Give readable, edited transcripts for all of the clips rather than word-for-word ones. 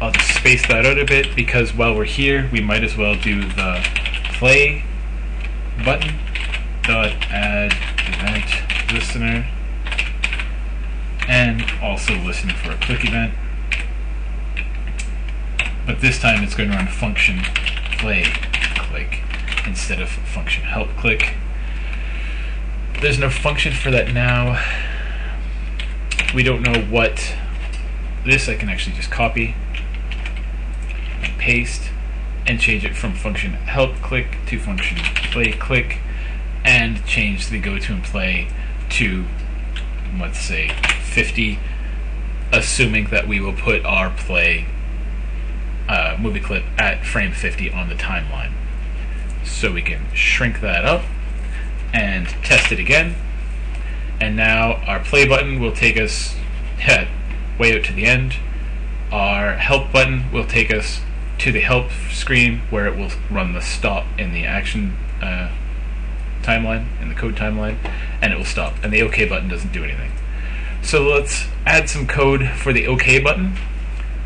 I'll just space that out a bit because while we're here, we might as well do the play button dot add event listener, and also listen for a click event. But this time it's going to run function play click instead of function help click. There's no function for that now. We don't know what this. I can actually just copy and paste and change it from function help click to function play click, and change the go to and play to, let's say, 50, assuming that we will put our play movie clip at frame 50 on the timeline. So we can shrink that up and test it again, and now our play button will take us way out to the end. Our help button will take us to the help screen where it will run the stop in the action timeline, in the code timeline, and it will stop, and the OK button doesn't do anything. So let's add some code for the OK button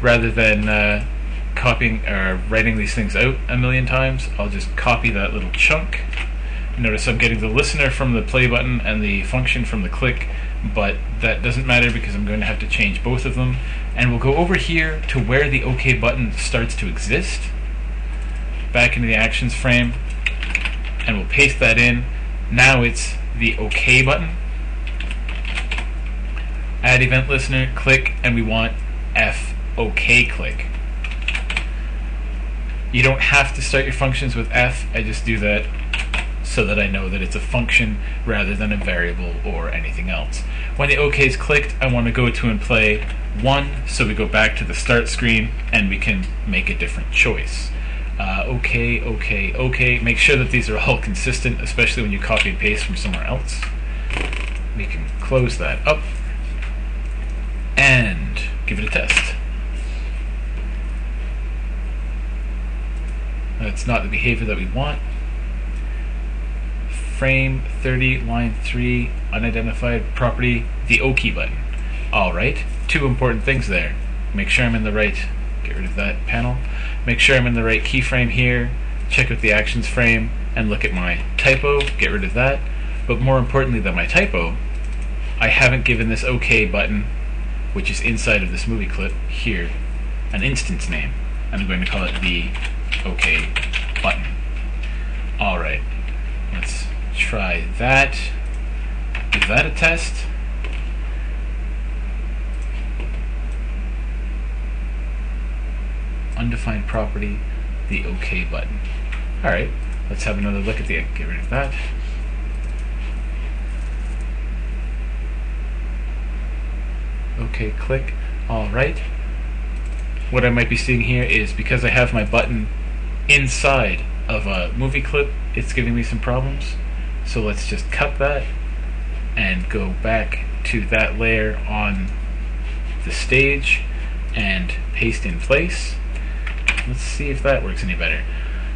rather than copying or writing these things out a million times. I'll just copy that little chunk. Notice I'm getting the listener from the play button and the function from the click, but that doesn't matter because I'm going to have to change both of them. And we'll go over here to where the OK button starts to exist, back into the actions frame, and we'll paste that in. Now it's the OK button. Add event listener, click, and we want F OK click. You don't have to start your functions with F. I just do that so that I know that it's a function rather than a variable or anything else. When the OK is clicked, I want to go to and play 1, so we go back to the start screen and we can make a different choice. OK, OK, OK. Make sure that these are all consistent, especially when you copy and paste from somewhere else. We can close that up and give it a test. That's not the behavior that we want. Frame 30, line 3, unidentified property, the OK button. Alright, two important things there. Make sure I'm in the right, get rid of that panel. Make sure I'm in the right keyframe here, check out the actions frame, and look at my typo, get rid of that. But more importantly than my typo, I haven't given this OK button, which is inside of this movie clip here, an instance name. And I'm going to call it the OK button. Alright, let's try that. Give that a test. Undefined property, the OK button. Alright, let's have another look at the, get rid of that. OK click. Alright. What I might be seeing here is because I have my button inside of a movie clip, it's giving me some problems. So let's just cut that and go back to that layer on the stage and paste in place. Let's see if that works any better.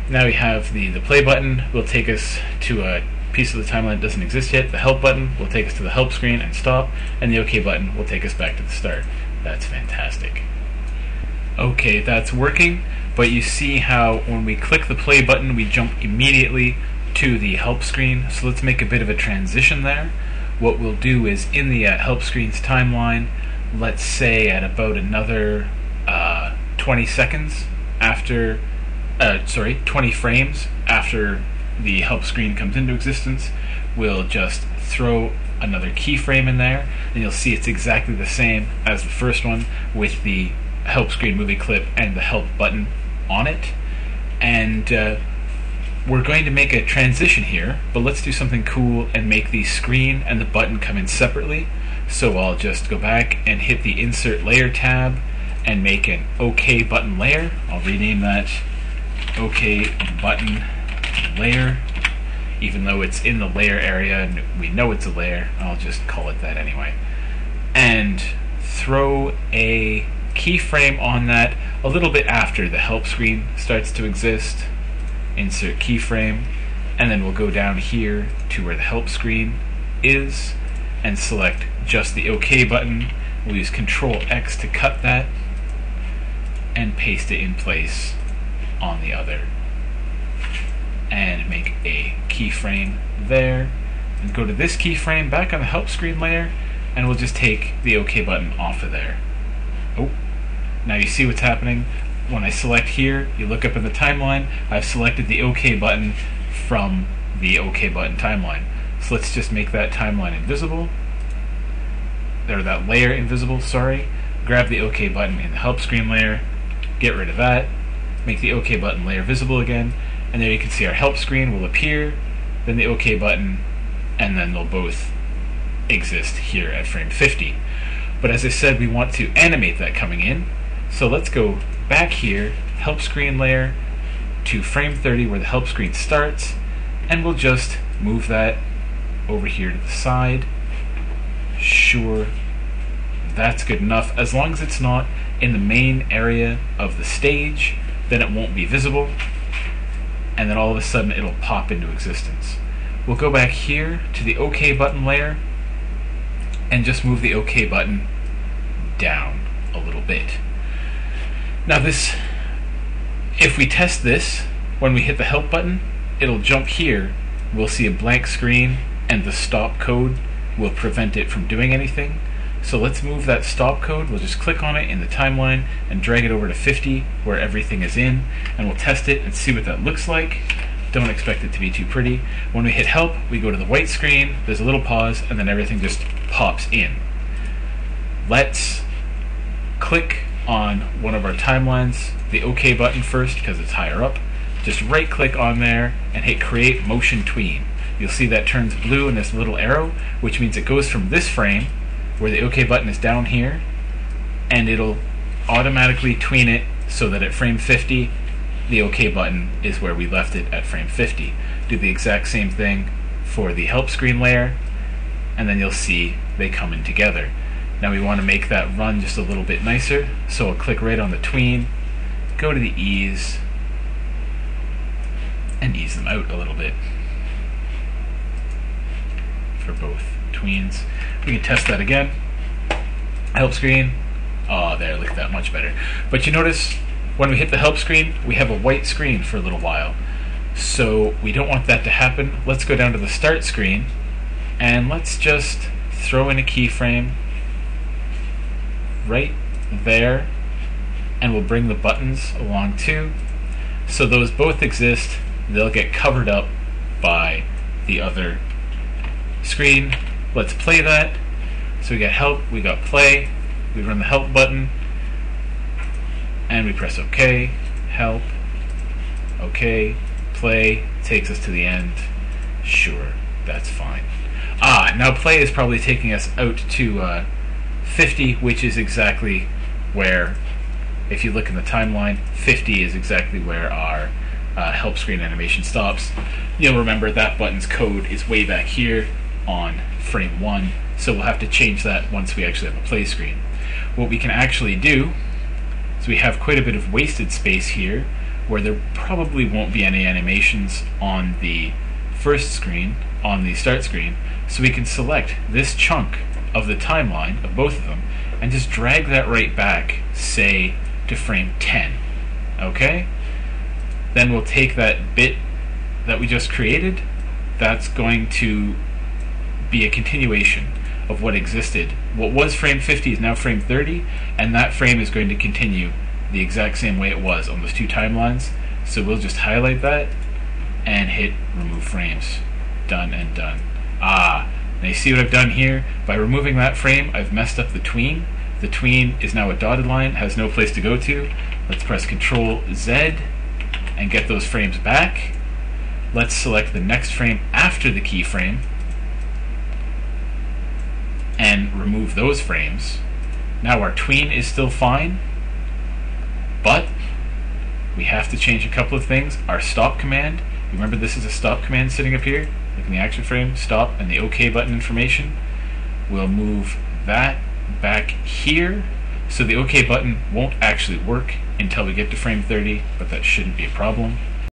Now we have the play button will take us to a piece of the timeline that doesn't exist yet. The help button will take us to the help screen and stop, and the OK button will take us back to the start. That's fantastic. Okay, that's working, but you see how when we click the play button we jump immediately to the help screen. So let's make a bit of a transition there. What we'll do is in the help screen's timeline, let's say at about another 20 seconds after, 20 frames after the help screen comes into existence, we'll just throw another keyframe in there, and you'll see it's exactly the same as the first one with the help screen movie clip and the help button on it. And we're going to make a transition here, but let's do something cool and make the screen and the button come in separately. So I'll just go back and hit the insert layer tab and make an OK button layer. I'll rename that OK button layer, even though it's in the layer area and we know it's a layer. I'll just call it that anyway. And throw a keyframe on that a little bit after the help screen starts to exist. Insert keyframe, and then we'll go down here to where the help screen is and select just the OK button. We'll use Control X to cut that, and and paste it in place on the other. And make a keyframe there. And go to this keyframe back on the help screen layer, and we'll just take the OK button off of there. Oh, now you see what's happening. When I select here, you look up in the timeline, I've selected the OK button from the OK button timeline. So let's just make that timeline invisible. Or that layer invisible, sorry. Grab the OK button in the help screen layer, get rid of that, make the OK button layer visible again, and there you can see our help screen will appear, then the OK button, and then they'll both exist here at frame 50. But as I said, we want to animate that coming in, so let's go back here, help screen layer, to frame 30 where the help screen starts, and we'll just move that over here to the side. Sure, that's good enough. As long as it's not in the main area of the stage, then it won't be visible, and then all of a sudden it'll pop into existence. We'll go back here to the OK button layer and just move the OK button down a little bit. Now this, if we test this, when we hit the help button, it'll jump here, we'll see a blank screen, and the stop code will prevent it from doing anything. So let's move that stop code, we'll just click on it in the timeline and drag it over to 50 where everything is in, and we'll test it and see what that looks like. Don't expect it to be too pretty. When we hit help, we go to the white screen, there's a little pause, and then everything just pops in. Let's click on one of our timelines, the OK button first because it's higher up. Just right click on there and hit create motion tween. You'll see that turns blue in this little arrow, which means it goes from this frame where the OK button is down here, and it'll automatically tween it so that at frame 50 the OK button is where we left it at frame 50. Do the exact same thing for the help screen layer, and then you'll see they come in together. Now we want to make that run just a little bit nicer, so I'll click right on the tween, go to the ease, and ease them out a little bit for both tweens. We can test that again. Help screen. Oh, there, look at that, much better. But you notice when we hit the help screen, we have a white screen for a little while. So we don't want that to happen. Let's go down to the start screen, and let's just throw in a keyframe right there, and we'll bring the buttons along too. So those both exist. They'll get covered up by the other screen. Let's play that. So we got help, we got play, we run the help button, and we press OK, help, OK, play, takes us to the end. Sure, that's fine. Now play is probably taking us out to 50, which is exactly where, if you look in the timeline, 50 is exactly where our help screen animation stops. You'll remember that button's code is way back here on frame 1, so we'll have to change that once we actually have a play screen. What we can actually do is we have quite a bit of wasted space here where there probably won't be any animations on the first screen, on the start screen, so we can select this chunk of the timeline of both of them and just drag that right back, say, to frame 10. Okay? Then we'll take that bit that we just created, that's going to be a continuation of what existed. What was frame 50 is now frame 30, and that frame is going to continue the exact same way it was on those two timelines. So we'll just highlight that and hit remove frames. Done and done. Now you see what I've done here? By removing that frame, I've messed up the tween. The tween is now a dotted line, has no place to go to. Let's press Control Z and get those frames back. Let's select the next frame after the keyframe and remove those frames. Now our tween is still fine, but we have to change a couple of things. Our stop command, remember this is a stop command sitting up here, like in the action frame, stop, and the OK button information. We'll move that back here, so the OK button won't actually work until we get to frame 30, but that shouldn't be a problem.